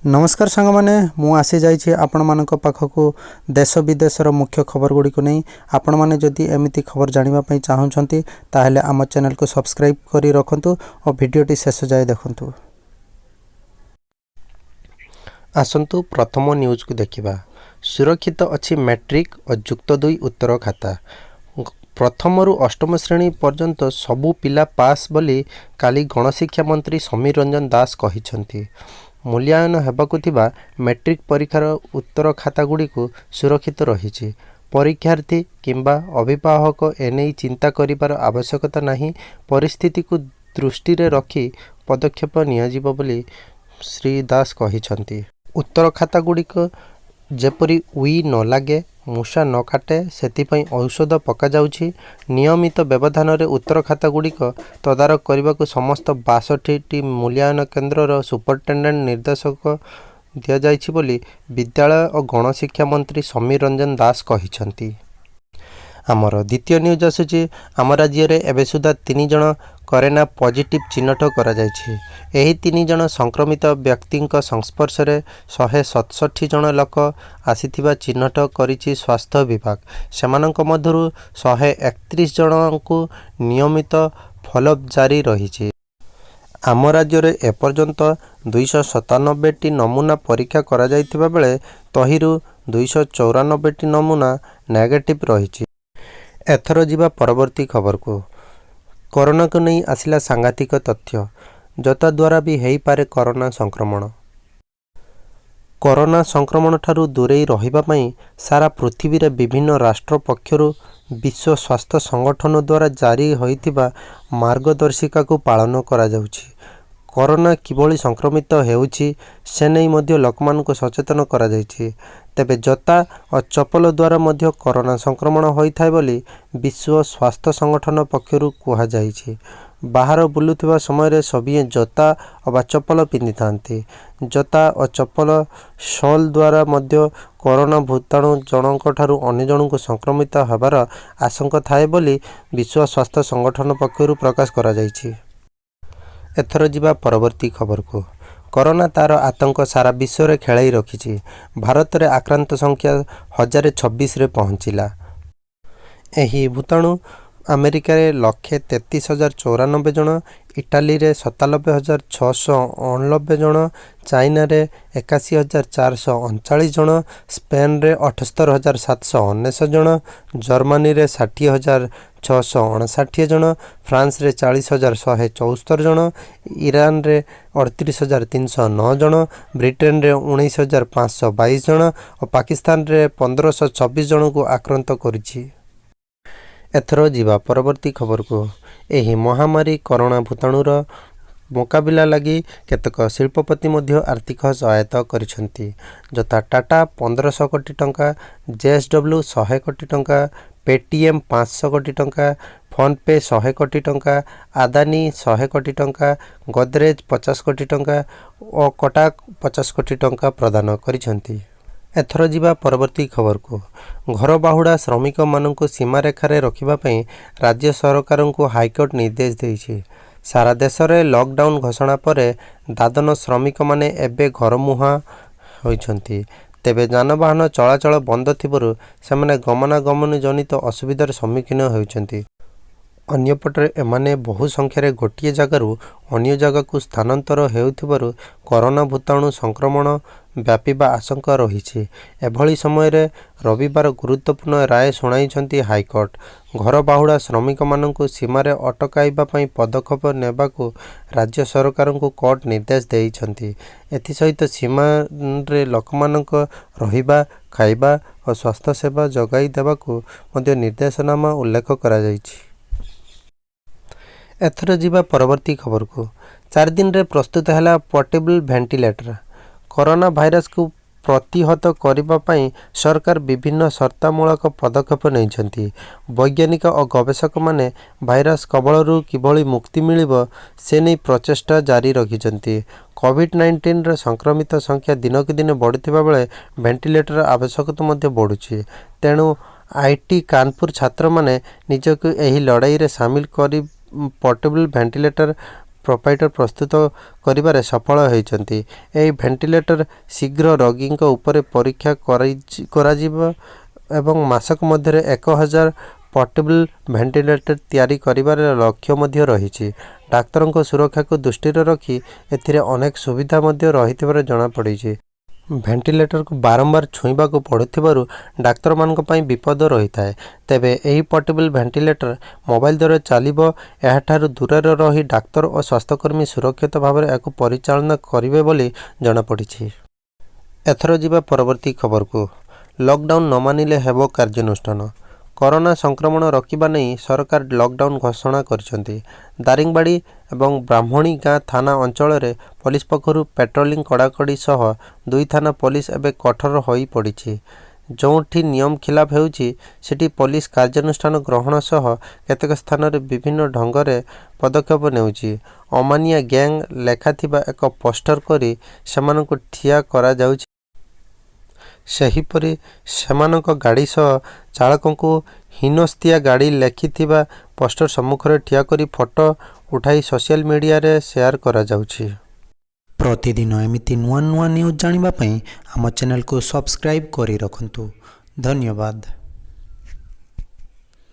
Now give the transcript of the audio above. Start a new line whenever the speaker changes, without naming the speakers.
नमस्कार सांग मैंने मु आसी जाइए आपण मानक पाखक देश विदेशर मुख्य खबर गुड़ी को नहीं आपण मैंने जदि एमती खबर जानापी चाहूँगी ताहले आम चैनल को सब्सक्राइब करी रखंतु और वीडियोटी शेष जाए देखंतु। आसंतु प्रथम न्यूज को देखिबा। सुरक्षित अच्छी मैट्रिक और युक्त 2 उत्तर खाता। प्रथम रु अष्टम श्रेणी पर्यंत सबु पिला पास बोली काली गणशिक्षा मंत्री समीर रंजन दास कहिसंती। मूल्यांकन हेबाकु थिबा मैट्रिक परीक्षार उत्तर खाता गुड़ी को सुरक्षित रही। परीक्षार्थी किंबा अभिभावक एने चिंता करिबार आवश्यकता नहीं। परिस्थिति को दृष्टि रे रखी पदक्षेप नियाजिबो बोली श्री दास कहिसंती। उत्तर खाता गुड़ी को जेपरी उई न लागे मूषा न काटे सेतिपई औषध पका जाउछि। नियमित व्यवधान रे उत्तर खाता गुड़िक तदारक करने समस्त 62टी मूल्यांकन केन्द्र सुपरिटेडेंट निर्देशक दिया जाइछि बोली विद्यालय और गणशिक्षा मंत्री समीर रंजन दास कहिसंती। आमर द्वितीय न्यूज आसुची। आम राज्य में एबे सुधा 3 जन कोरोना पॉजिटिव चिन्हट करा जाइछि। एही 3 जन संक्रमित व्यक्ति संस्पर्श में 167 जन लोक आसीथिबा चिन्हट करिछि स्वास्थ्य विभाग। सेमानंक मध्यरु 131 जन को नियमित फॉलोअप जारी रही। आम राज्य में एपर्यंत 297टी नमूना परीक्षा करा जाइथिबा बेले तहिरु 294टी नमूना नेगेटिव रही। एथर जीवा परवर्ती खबर को। कोरोना को नहीं आसिला सांघातिक तथ्य जता द्वारा भी हेई पारे कोरोना संक्रमण। कोरोना संक्रमण ठारू दूरेई रहिबा पई सारा पृथ्वी रे विभिन्न राष्ट्र पक्षरु विश्व स्वास्थ्य संगठन द्वारा जारी होइतिबा मार्गदर्शिका को पालन करा जाउछि। कोरोना किभली संक्रमित हेउछि से नहीं मध्य लोकमानक सचेतन करा जाइछि। तेबे जता और चपल द्वारा मध्य कोरोना संक्रमण होइथाय बोली विश्व स्वास्थ्य संगठन पक्षरु कुहा जाइछि। बाहर बुलुथिबा समय सभी जता और चपल पिंधि थांती। जता और चपल शॉल द्वारा मध्य कोरोना भूताणु जनक ठारू अन्य जनक संक्रमित होबार आशंका थाए बोली विश्व स्वास्थ्य संगठन पक्षरु प्रकाश करा जाइछि। एथर जीवा परवर्ती खबर को। कोरोना तार आतंक सारा विश्व रे खेलाई रखिछि। भारत रे आक्रांत संख्या 1026 रे पहुंचिला। एही भूताणु अमेरिका रे 133,094 जन, इटाली रे 97,689 जन, चाइना रे 81,439 जन, स्पेन रे 78,719 जन, जर्मनी रे 60,659 जन, फ्रांस रे 40,174 जन, ईरान रे 38,309 जन, ब्रिटेन रे 19,522 जन और पाकिस्तान रे 1,524 जन को आक्रांत करिछि। एथर जीवा परवर्ती खबर को। एही महामारी कोरोना भूताणुर मुकाबिला लगी केतक शिल्पपति मध्य आर्थिक सहायता करिसेंती। जता टाटा 1500 कोटी टंका, जेएसडब्ल्यू 100 कोटी टंका, पेटीएम 500 कोटी टंका, फोनपे 100 कोटी टंका, आदानी 100 कोटी टंका, गोदरेज 50 कोटी टंका और कोटाक 50 कोटी टंका प्रदान करिसेंती। एथर जीवा परवर्ती खबर को। घर बाहुड़ा श्रमिक मानक सीमारेखा रखिबा पई राज्य सरकार को हाईकोर्ट निर्देश देइछि। सारा देश में लॉकडाउन घोषणा पर दादन श्रमिक माने एबे घर मुहा होइछंती। तेबे जानवाहन चलाचल बंद थिबरु सेमाने गमनागमन जनित असुविधार सम्मुखीन होइछंती। अन्यपटे एमाने बहु संख्यार गोटे जगार अन्य जगह को स्थानांतर हेउथिबारु कोरोना भूताणु संक्रमण व्यापीबा आशंका रही। एभली समय रविवार गुरुत्वपूर्ण राय शुणाइछंती हाईकोर्ट। घर बाहुड़ा श्रमिक मानकु सीमारे अटकाइबा पई पदक्षेप नेबाकु राज्य सरकार को कोर्ट निर्देश देइछंती। एथिसहित सीमा रे लोकमानक रहिबा, खाइबा और स्वास्थ्य सेवा जगाई देबाकु मध्ये निर्देशनामा उल्लेख करा जाइछि। एथर जीवा परवर्ती खबर को। 4 दिन रे प्रस्तुत है पोर्टेबल वेंटिलेटर। कोरोना भाइरस को प्रतिहत करने पाई सरकार विभिन्न शर्तामूलक पदक्षेप नहीं। वैज्ञानिक और गवेषक माने भाइरस कबलरू किभली मुक्ति मिलिबो से नहीं प्रचेष्टा जारी रखिछंती। कोविड-19 रे संक्रमित संख्या दिनक दिन बढ़ुथिबा बेले वेंटिलेटर आवश्यकता मध्ये बढ़ुछि। तेणु आईटी कानपुर छात्र माने निजक एही लड़ाई रे शामिल करी पोर्टेबल वेंटिलेटर ପ୍ରୋଭାଇଡର ପ୍ରସ୍ତୁତ କରିବାରେ ସଫଳ ହୋଇଛନ୍ତି। ଏହି ଭେଣ୍ଟିଲେଟର ଶୀଘ୍ର ରୋଗୀଙ୍କ ଉପରେ ପରୀକ୍ଷା କରାଯିବ ଏବଂ ମାସକ ମଧ୍ୟରେ 1000 ପୋର୍ଟେବଲ୍ ଭେଣ୍ଟିଲେଟର ତିଆରି କରିବାର ଲକ୍ଷ୍ୟ ମଧ୍ୟ ରହିଛି। ଡାକ୍ତରଙ୍କ ସୁରକ୍ଷାକୁ ଦୃଷ୍ଟିରେ ରଖି ଏଥିରେ ଅନେକ ସୁବିଧା ମଧ୍ୟ ରହିଥିବାର ଜଣାପଡ଼ିଛି। ଭେଣ୍ଟିଲେଟରକୁ ବାରମ୍ବାର ଛୁଇଁବାକୁ ପଡ଼ୁଥିବାରୁ ଡାକ୍ତରମାନଙ୍କ ପାଇଁ ବିପଦ ରହିଥାଏ। ତେବେ ଏହି ପୋର୍ଟେବଲ୍ ଭେଣ୍ଟିଲେଟର ମୋବାଇଲ ଦ୍ୱାରା ଚାଲିବ। ଏହାଠାରୁ ଦୂରରେ ରହି ଡାକ୍ତର ଓ ସ୍ୱାସ୍ଥ୍ୟକର୍ମୀ ସୁରକ୍ଷିତ ଭାବରେ ଏହାକୁ ପରିଚାଳନା କରିବେ ବୋଲି ଜଣାପଡ଼ିଛି। ଏଥର ଯିବା ପରବର୍ତ୍ତୀ ଖବରକୁ। ଲକଡାଉନ୍ ନ ମାନିଲେ ହେବ କାର୍ଯ୍ୟାନୁଷ୍ଠାନ। କରୋନା ସଂକ୍ରମଣ ରୋକିବା ନେଇ ସରକାର ଲକଡାଉନ୍ ଘୋଷଣା କରିଛନ୍ତି। ଦାରିଙ୍ଗବାଡ଼ି ଏବଂ ବ୍ରାହ୍ମଣୀ ଗାଁ ଥାନା ଅଞ୍ଚଳରେ ପୋଲିସ ପକ୍ଷରୁ ପେଟ୍ରୋଲିଂ କଡ଼ାକଡ଼ି ସହ 2 ଥାନା ପୋଲିସ ଏବେ କଠୋର ହୋଇପଡ଼ିଛି। ଯେଉଁଠି ନିୟମ ଖିଲାପ ହେଉଛି ସେଠି ପୋଲିସ କାର୍ଯ୍ୟାନୁଷ୍ଠାନ ଗ୍ରହଣ ସହ କେତେକ ସ୍ଥାନରେ ବିଭିନ୍ନ ଢଙ୍ଗରେ ପଦକ୍ଷେପ ନେଉଛି। ଅମାନିଆ ଗ୍ୟାଙ୍ଗ ଲେଖାଥିବା ଏକ ପୋଷ୍ଟର କରି ସେମାନଙ୍କୁ ଠିଆ କରାଯାଉଛି। ସେହିପରି ସେମାନଙ୍କ ଗାଡ଼ି ସହ ଚାଳକଙ୍କୁ ହୀନସ୍ତିଆ ଗାଡ଼ି ଲେଖିଥିବା ପୋଷ୍ଟର ସମ୍ମୁଖରେ ଠିଆ କରି ଫଟୋ ଉଠାଇ ସୋସିଆଲ ମିଡ଼ିଆରେ ସେୟାର କରାଯାଉଛି। ପ୍ରତିଦିନ ଏମିତି ନୂଆ ନୂଆ ନ୍ୟୁଜ୍ ଜାଣିବା ପାଇଁ ଆମ ଚ୍ୟାନେଲକୁ ସବସ୍କ୍ରାଇବ୍ କରି ରଖନ୍ତୁ। ଧନ୍ୟବାଦ।